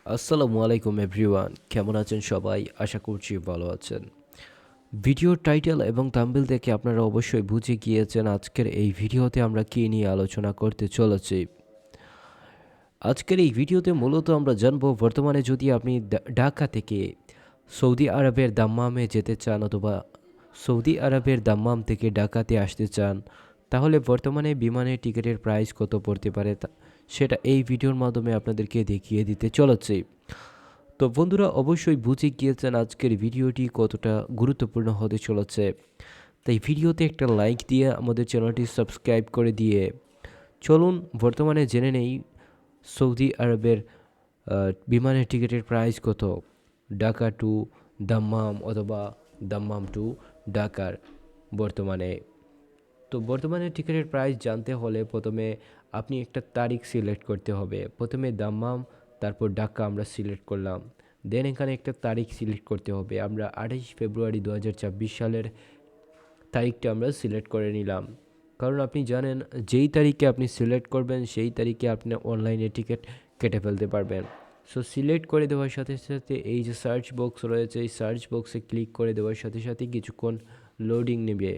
আসসালামু আলাইকুম এভরিওয়ান, কেমন আছেন সবাই? আশা করছি ভালো আছেন। ভিডিওর টাইটেল এবং থাম্বনেল দেখে আপনারা অবশ্যই বুঝে গিয়েছেন আজকের এই ভিডিওতে আমরা কী নিয়ে আলোচনা করতে চলেছি। আজকের এই ভিডিওতে মূলত আমরা জানব বর্তমানে যদি আপনি ঢাকা থেকে সৌদি আরবের দাম্মামে যেতে চান অথবা সৌদি আরবের দাম্মাম থেকে ঢাকাতে আসতে চান, তাহলে বর্তমানে বিমানের টিকিটের প্রাইস কত পড়তে পারে সেটা এই ভিডিওর মাধ্যমে আপনাদেরকে দেখিয়ে দিতে চলেছি। তো বন্ধুরা অবশ্যই বুঝে গিয়েছেন আজকের ভিডিওটি কতটা গুরুত্বপূর্ণ হতে চলেছে, তাই ভিডিওতে একটা লাইক দিয়ে আমাদের চ্যানেলটি সাবস্ক্রাইব করে দিয়ে চলুন বর্তমানে জেনে নেই সৌদি আরবের বিমানের টিকিটের প্রাইস কত ঢাকা টু দাম্মাম অথবা দাম্মাম টু ঢাকার বর্তমানে। তো বর্তমানে টিকিটের প্রাইস জানতে হলে প্রথমে আপনি একটা তারিখ সিলেক্ট করতে হবে। প্রথমে দাম্মাম, তারপর ঢাকা আমরা সিলেক্ট করলাম। দেন এখানে একটা তারিখ সিলেক্ট করতে হবে। আমরা 28 ফেব্রুয়ারি 2024 সালের তারিখটা আমরা সিলেক্ট করে নিলাম। কারণ আপনি জানেন যেই তারিখে আপনি সিলেক্ট করবেন সেই তারিখে আপনি অনলাইনে টিকিট কেটে ফেলতে পারবেন। সো সিলেক্ট করে দেওয়ার সাথে সাথে এই যে সার্চ বক্স রয়েছে, এই সার্চ বক্সে ক্লিক করে দেওয়ার সাথে সাথে কিছুক্ষণ লোডিং নেবে।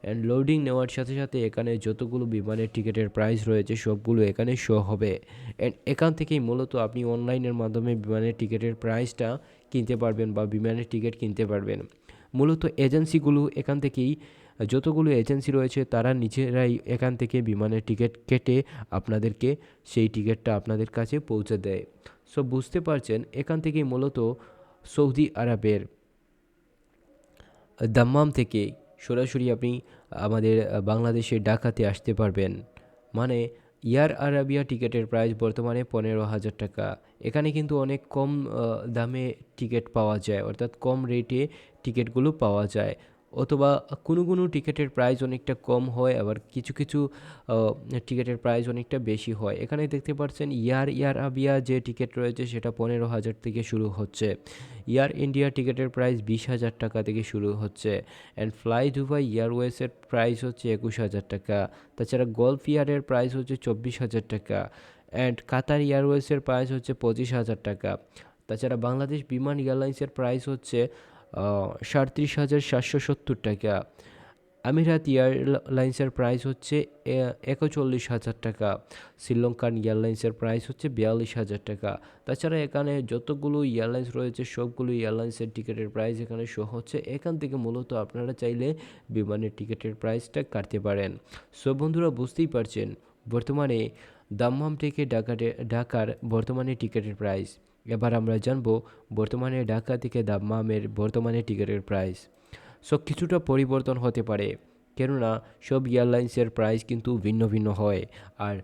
অ্যান্ড লোডিং নেওয়ার সাথে সাথে এখানে যতগুলো বিমানের টিকিটের প্রাইস রয়েছে সবগুলো এখানে শো হবে। অ্যান্ড এখান থেকেই মূলত আপনি অনলাইনের মাধ্যমে বিমানের টিকিটের প্রাইসটা কিনতে পারবেন বা বিমানের টিকিট কিনতে পারবেন। মূলত এজেন্সিগুলো এখান থেকেই, যতগুলো এজেন্সি রয়েছে তারা নিজেরাই এখান থেকে বিমানের টিকিট কেটে আপনাদেরকে সেই টিকিটটা আপনাদের কাছে পৌঁছে দেয়। সো বুঝতে পারছেন এখান থেকেই মূলত সৌদি আরবের দাম্মাম থেকে সরাসরি আপনি আমাদের বাংলাদেশে ঢাকাতে আসতে পারবেন। মানে এয়ার আরাবিয়া টিকিটের প্রাইস বর্তমানে 15,000 টাকা। এখানে কিন্তু অনেক কম দামে টিকিট পাওয়া যায়, অর্থাৎ কম রেটে টিকিটগুলো পাওয়া যায়। অথবা কোনো কোনো টিকিটের প্রাইস অনেকটা কম হয়, আবার কিছু কিছু টিকিটের প্রাইস অনেকটা বেশি হয়। এখানে দেখতে পাচ্ছেন এয়ার আরাবিয়া যে টিকিট রয়েছে সেটা 15,000 থেকে শুরু হচ্ছে। এয়ার ইন্ডিয়া টিকিটের প্রাইস 20,000 টাকা থেকে শুরু হচ্ছে। অ্যান্ড ফ্লাই দুবাই এয়ারওয়েজের প্রাইস হচ্ছে 21,000 টাকা। তাছাড়া গলফ এয়ারের প্রাইস হচ্ছে 24,000 টাকা। অ্যান্ড কাতার এয়ারওয়েজের প্রাইস হচ্ছে 25,000 টাকা। তাছাড়া বাংলাদেশ বিমান এয়ারলাইন্সের প্রাইস হচ্ছে 37,770 টাকা। আমিরাত এয়ারলাইন্সের প্রাইস হচ্ছে 41,000 টাকা। শ্রীলঙ্কান এয়ারলাইন্সের প্রাইস হচ্ছে 42,000 টাকা। তাছাড়া এখানে যতগুলো এয়ারলাইন্স রয়েছে সবগুলো এয়ারলাইন্সের টিকিটের প্রাইস এখানে শো হচ্ছে। এখান থেকে মূলত আপনারা চাইলে বিমানের টিকিটের প্রাইসটা কাটতে পারেন। সো বন্ধুরা বুঝতেই পারছেন বর্তমানে দাম্মাম থেকে ঢাকার বর্তমানে টিকিটের প্রাইস। এবার আমরা জানবো বর্তমানে ঢাকা থেকে দাম্মামের বর্তমানে টিকিটের প্রাইস। সো কিছুটা পরিবর্তন হতে পারে, কেননা সব এয়ারলাইন্সের প্রাইস কিন্তু ভিন্ন ভিন্ন হয়। আর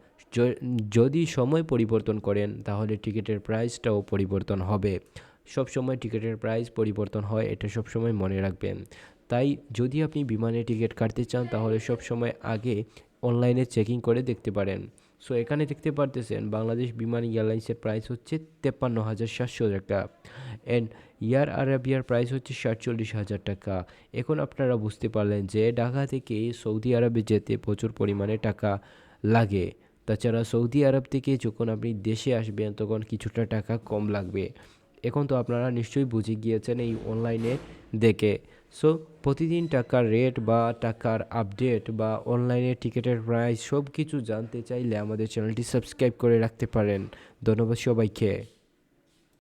যদি সময় পরিবর্তন করেন তাহলে টিকিটের প্রাইসটাও পরিবর্তন হবে। সব সময় টিকিটের প্রাইস পরিবর্তন হয়, এটা সব সময় মনে রাখবেন। তাই যদি আপনি বিমানে টিকিট কাটতে চান তাহলে সব সময় আগে অনলাইনে চেকিং করে দেখতে পারেন। সো এখানে দেখতে পারতেছেন বাংলাদেশ বিমান এয়ারলাইন্সের প্রাইস হচ্ছে 53,700 টাকা। অ্যান্ড এয়ার আরাবিয়ার প্রাইস হচ্ছে 47,000 টাকা। এখন আপনারা বুঝতে পারলেন যে ঢাকা থেকে সৌদি আরবে যেতে প্রচুর পরিমাণে টাকা লাগে। তাছাড়া সৌদি আরব থেকে যখন আপনি দেশে আসবেন তখন কিছুটা টাকা কম লাগবে। এখন তো আপনারা নিশ্চয়ই বুঝে গিয়েছেন এই অনলাইনে দেখে। সো প্রতিদিন টাকার রেট বা টাকার আপডেট বা অনলাইনে টিকিটের প্রাইস সব কিছু জানতে চাইলে আমাদের চ্যানেলটি সাবস্ক্রাইব করে রাখতে পারেন। ধন্যবাদ সবাইকে।